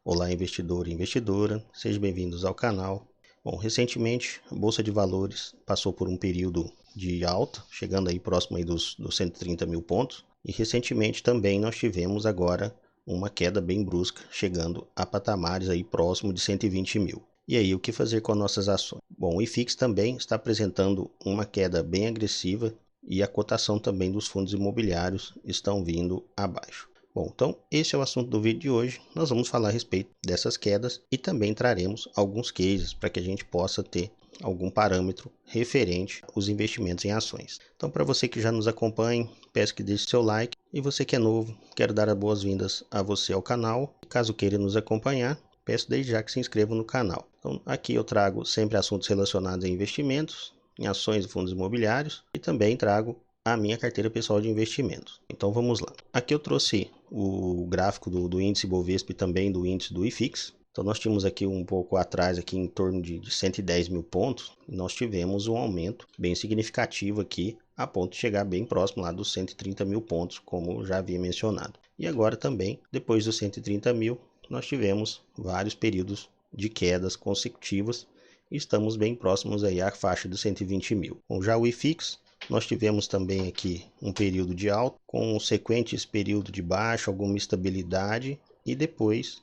Olá, investidor e investidora, sejam bem-vindos ao canal. Bom, recentemente a Bolsa de Valores passou por um período de alta, chegando aí próximo aí dos 130 mil pontos. E recentemente também nós tivemos agora uma queda bem brusca, chegando a patamares aí próximo de 120 mil. E aí, o que fazer com as nossas ações? Bom, o IFIX também está apresentando uma queda bem agressiva e a cotação também dos fundos imobiliários estão vindo abaixo. Bom, então esse é o assunto do vídeo de hoje. Nós vamos falar a respeito dessas quedas e também traremos alguns cases para que a gente possa ter algum parâmetro referente aos investimentos em ações. Então, para você que já nos acompanha, peço que deixe seu like, e você que é novo, quero dar as boas-vindas a você ao canal. Caso queira nos acompanhar, peço desde já que se inscreva no canal. Então, aqui eu trago sempre assuntos relacionados a investimentos, em ações e fundos imobiliários, e também trago a minha carteira pessoal de investimentos. Então vamos lá. Aqui eu trouxe o gráfico do índice Bovespa e também do índice do IFIX. Então nós tínhamos aqui um pouco atrás, aqui em torno de 110 mil pontos, e nós tivemos um aumento bem significativo aqui, a ponto de chegar bem próximo lá dos 130 mil pontos, como já havia mencionado. E agora também, depois dos 130 mil, nós tivemos vários períodos de quedas consecutivas, e estamos bem próximos aí à faixa dos 120 mil. Bom, já o IFIX, nós tivemos também aqui um período de alta, com sequentes período de baixa, alguma estabilidade, e depois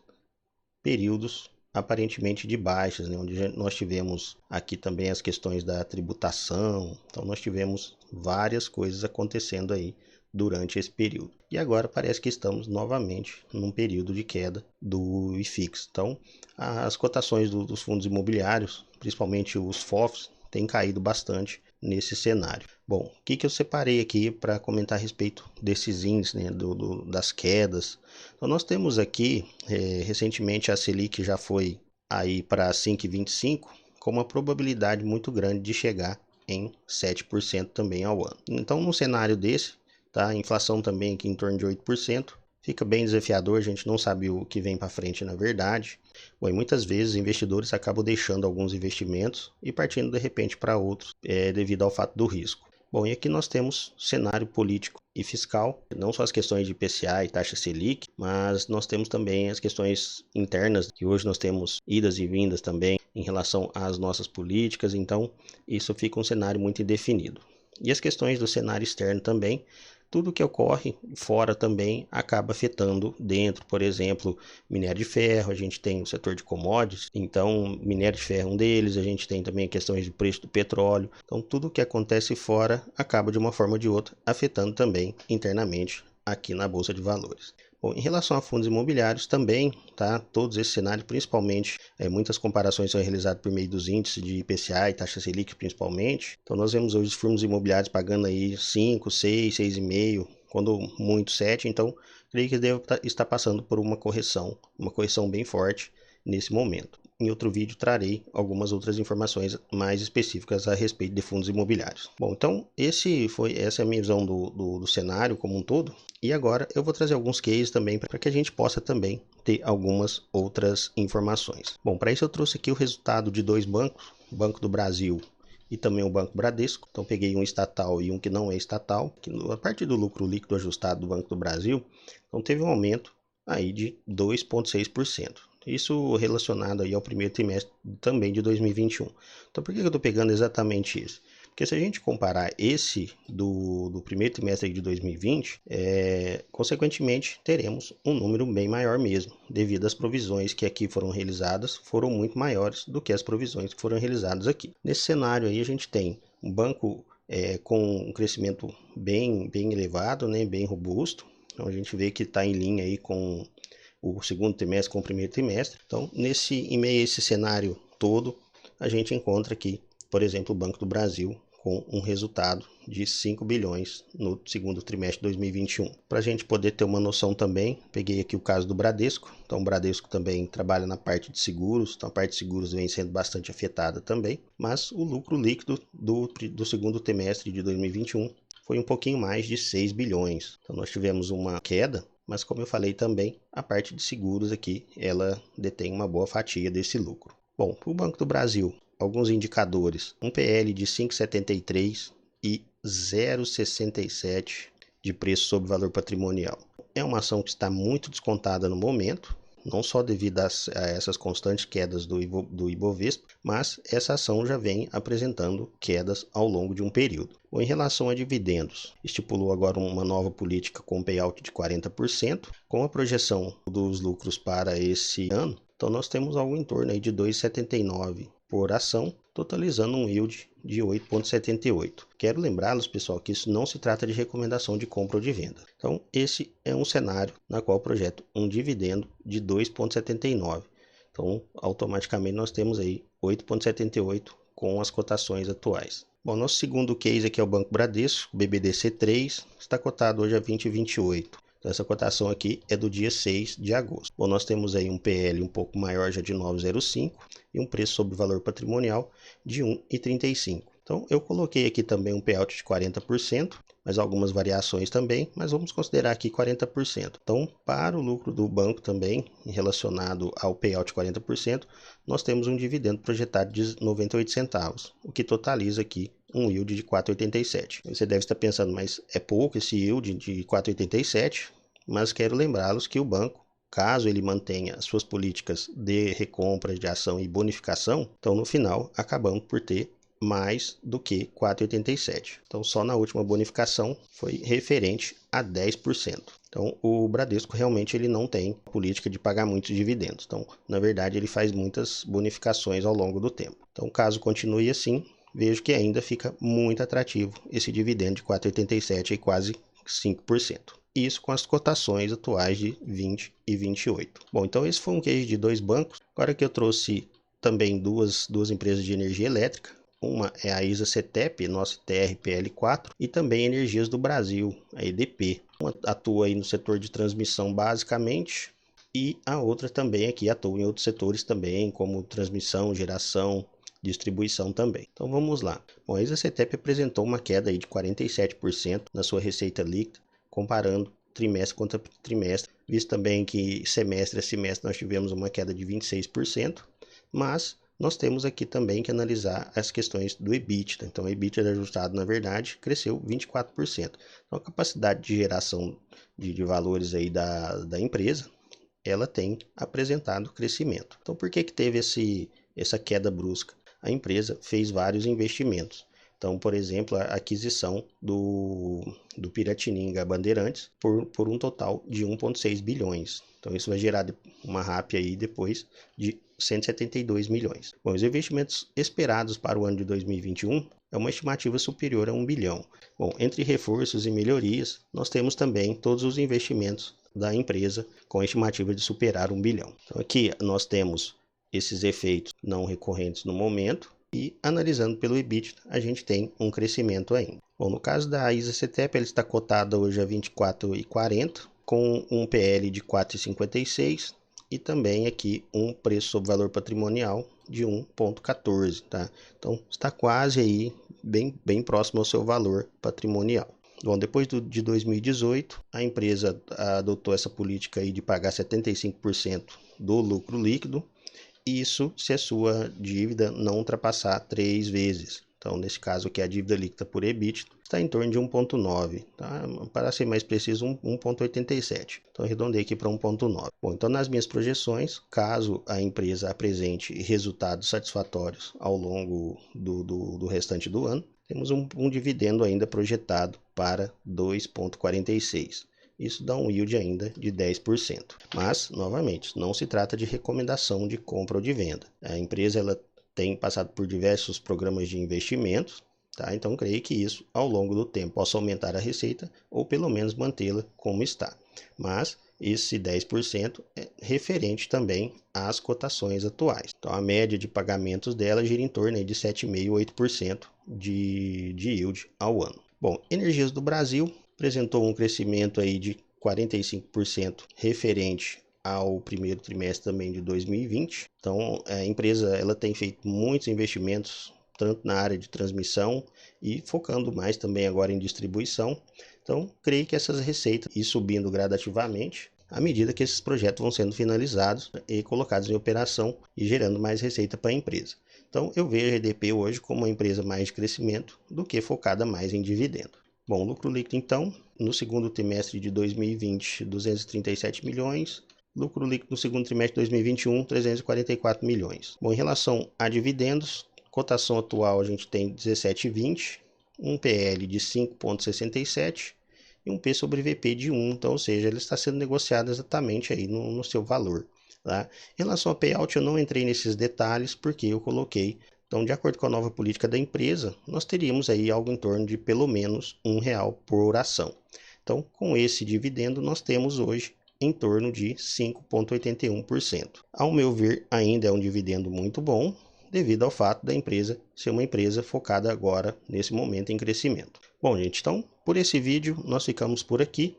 períodos aparentemente de baixas, né, onde nós tivemos aqui também as questões da tributação. Então nós tivemos várias coisas acontecendo aí durante esse período. E agora parece que estamos novamente num período de queda do IFIX. Então as cotações dos fundos imobiliários, principalmente os FOFs, têm caído bastante nesse cenário. Bom, o que eu separei aqui para comentar a respeito desses índices, né, das quedas. Então nós temos aqui, recentemente a Selic já foi aí para 5,25, com uma probabilidade muito grande de chegar em 7% também ao ano. Então num cenário desse, tá, a inflação também aqui em torno de 8%, fica bem desafiador, a gente não sabe o que vem para frente na verdade. Bom, e muitas vezes investidores acabam deixando alguns investimentos e partindo de repente para outros, devido ao fato do risco. Bom, e aqui nós temos cenário político e fiscal, não só as questões de IPCA e taxa Selic, mas nós temos também as questões internas, que hoje nós temos idas e vindas também em relação às nossas políticas, então isso fica um cenário muito indefinido. E as questões do cenário externo também, tudo que ocorre fora também acaba afetando dentro. Por exemplo, minério de ferro, a gente tem o setor de commodities, então minério de ferro é um deles, a gente tem também questões de preço do petróleo. Então tudo que acontece fora acaba de uma forma ou de outra afetando também internamente aqui na Bolsa de Valores. Bom, em relação a fundos imobiliários também, tá? Todos esses cenários, principalmente, muitas comparações são realizadas por meio dos índices de IPCA e taxa Selic principalmente. Então nós vemos hoje os fundos imobiliários pagando aí 5, 6, 6,5, quando muito 7, então creio que deve estar passando por uma correção bem forte nesse momento. Em outro vídeo trarei algumas outras informações mais específicas a respeito de fundos imobiliários. Bom, então essa é a minha visão do cenário como um todo. E agora eu vou trazer alguns cases também para que a gente possa também ter algumas outras informações. Bom, para isso eu trouxe aqui o resultado de dois bancos, o Banco do Brasil e também o Banco Bradesco. Então peguei um estatal e um que não é estatal, que a partir do lucro líquido ajustado do Banco do Brasil, então teve um aumento aí de 2,6%. Isso relacionado aí ao primeiro trimestre também de 2021. Então por que eu estou pegando exatamente isso? Porque se a gente comparar esse do primeiro trimestre de 2020, consequentemente teremos um número bem maior mesmo, devido às provisões que aqui foram realizadas, foram muito maiores do que as provisões que foram realizadas aqui. Nesse cenário aí a gente tem um banco com um crescimento bem elevado, né, bem robusto. Então a gente vê que está em linha aí com o segundo trimestre com o primeiro trimestre. Então, em meio a esse cenário todo, a gente encontra aqui, por exemplo, o Banco do Brasil com um resultado de 5 bilhões no segundo trimestre de 2021. Para a gente poder ter uma noção também, peguei aqui o caso do Bradesco. Então, o Bradesco também trabalha na parte de seguros, então a parte de seguros vem sendo bastante afetada também, mas o lucro líquido do segundo trimestre de 2021 foi um pouquinho mais de 6 bilhões. Então, nós tivemos uma queda, mas como eu falei também, a parte de seguros aqui, ela detém uma boa fatia desse lucro. Bom, para o Banco do Brasil, alguns indicadores, um PL de 5,73 e 0,67 de preço sobre valor patrimonial. É uma ação que está muito descontada no momento, não só devido a essas constantes quedas do Ibovespa, mas essa ação já vem apresentando quedas ao longo de um período. Bom, em relação a dividendos, estipulou agora uma nova política com payout de 40%, com a projeção dos lucros para esse ano. Então nós temos algo em torno aí de 2,79 por ação, totalizando um yield de 8,78. Quero lembrá-los, pessoal, que isso não se trata de recomendação de compra ou de venda. Então, esse é um cenário na qual eu projeto um dividendo de 2,79. Então, automaticamente nós temos aí 8,78 com as cotações atuais. Bom, nosso segundo case aqui é o Banco Bradesco, BBDC3, está cotado hoje a 20,28. Então, essa cotação aqui é do dia 6 de agosto. Bom, nós temos aí um PL um pouco maior já de 9,05 e um preço sobre valor patrimonial de 1,35. Então, eu coloquei aqui também um payout de 40%, mas algumas variações também, mas vamos considerar aqui 40%. Então, para o lucro do banco também, relacionado ao payout de 40%, nós temos um dividendo projetado de 98 centavos, o que totaliza aqui um yield de 4,87. Você deve estar pensando, mas é pouco esse yield de 4,87? Mas quero lembrá-los que o banco, caso ele mantenha as suas políticas de recompra de ação e bonificação, então no final acabamos por ter mais do que 4,87. Então só na última bonificação foi referente a 10%. Então o Bradesco realmente ele não tem política de pagar muitos dividendos. Então na verdade ele faz muitas bonificações ao longo do tempo. Então caso continue assim, vejo que ainda fica muito atrativo esse dividendo de 4,87 e quase 5%. Isso com as cotações atuais de 20 e 28. Bom, então esse foi um case de dois bancos. Agora que eu trouxe também duas empresas de energia elétrica. Uma é a ISA-CETEP, nossa TRPL4, e também Energias do Brasil, a EDP. Uma atua aí no setor de transmissão basicamente, e a outra também aqui atua em outros setores também, como transmissão, geração, distribuição também. Então vamos lá. Bom, a ISA-CETEP apresentou uma queda aí de 47% na sua receita líquida, comparando trimestre contra trimestre, visto também que semestre a semestre nós tivemos uma queda de 26%, mas nós temos aqui também que analisar as questões do EBITDA. Então, o EBITDA ajustado, na verdade, cresceu 24%. Então, a capacidade de geração de valores aí da empresa, ela tem apresentado crescimento. Então, por que teve essa queda brusca? A empresa fez vários investimentos. Então, por exemplo, a aquisição do Piratininga Bandeirantes por um total de 1,6 bilhões. Então, isso vai gerar uma RAP aí depois de 172 milhões. Bom, os investimentos esperados para o ano de 2021 é uma estimativa superior a 1 bilhão. Bom, entre reforços e melhorias, nós temos também todos os investimentos da empresa com a estimativa de superar 1 bilhão. Então, aqui nós temos esses efeitos não recorrentes no momento, e analisando pelo EBITDA, a gente tem um crescimento ainda. Bom, no caso da ISA-CETEP, ela está cotada hoje a 24,40, com um PL de 4,56 e também aqui um preço sobre valor patrimonial de 1,14, tá? Então, está quase aí, bem próximo ao seu valor patrimonial. Bom, depois de 2018, a empresa adotou essa política aí de pagar 75% do lucro líquido, isso se a sua dívida não ultrapassar 3 vezes. Então, nesse caso aqui, a dívida líquida por EBITDA está em torno de 1,9. Tá? Para ser mais preciso, 1,87. Então, arredondei aqui para 1,9. Bom, então, nas minhas projeções, caso a empresa apresente resultados satisfatórios ao longo do restante do ano, temos um dividendo ainda projetado para 2,46. Isso dá um yield ainda de 10%. Mas, novamente, não se trata de recomendação de compra ou de venda. A empresa ela tem passado por diversos programas de investimentos, tá? Então, creio que isso, ao longo do tempo, possa aumentar a receita ou pelo menos mantê-la como está. Mas esse 10% é referente também às cotações atuais. Então, a média de pagamentos dela gira em torno de 7,5% a 8% de yield ao ano. Bom, Energias do Brasil apresentou um crescimento aí de 45% referente ao primeiro trimestre também de 2020. Então, a empresa ela tem feito muitos investimentos, tanto na área de transmissão e focando mais também agora em distribuição. Então, creio que essas receitas irão subindo gradativamente à medida que esses projetos vão sendo finalizados e colocados em operação e gerando mais receita para a empresa. Então, eu vejo a EDP hoje como uma empresa mais de crescimento do que focada mais em dividendo. Bom, lucro líquido então, no segundo trimestre de 2020, 237 milhões, lucro líquido no segundo trimestre de 2021, 344 milhões. Bom, em relação a dividendos, cotação atual a gente tem 17,20, um PL de 5,67 e um P sobre VP de 1, então, ou seja, ele está sendo negociado exatamente aí no seu valor. Tá? Em relação ao payout, eu não entrei nesses detalhes porque eu coloquei. Então, de acordo com a nova política da empresa, nós teríamos aí algo em torno de pelo menos R$ 1 por ação. Então, com esse dividendo, nós temos hoje em torno de 5,81%. Ao meu ver, ainda é um dividendo muito bom, devido ao fato da empresa ser uma empresa focada agora, nesse momento, em crescimento. Bom, gente, então, por esse vídeo, nós ficamos por aqui.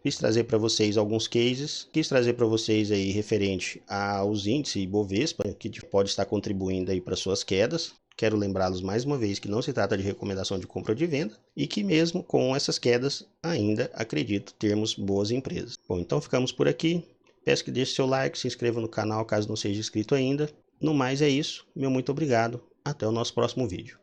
Quis trazer para vocês alguns cases, quis trazer para vocês aí referente aos índices Ibovespa, que pode estar contribuindo aí para suas quedas. Quero lembrá-los mais uma vez que não se trata de recomendação de compra ou de venda e que mesmo com essas quedas ainda acredito termos boas empresas. Bom, então ficamos por aqui. Peço que deixe seu like, se inscreva no canal caso não seja inscrito ainda. No mais é isso, meu muito obrigado, até o nosso próximo vídeo.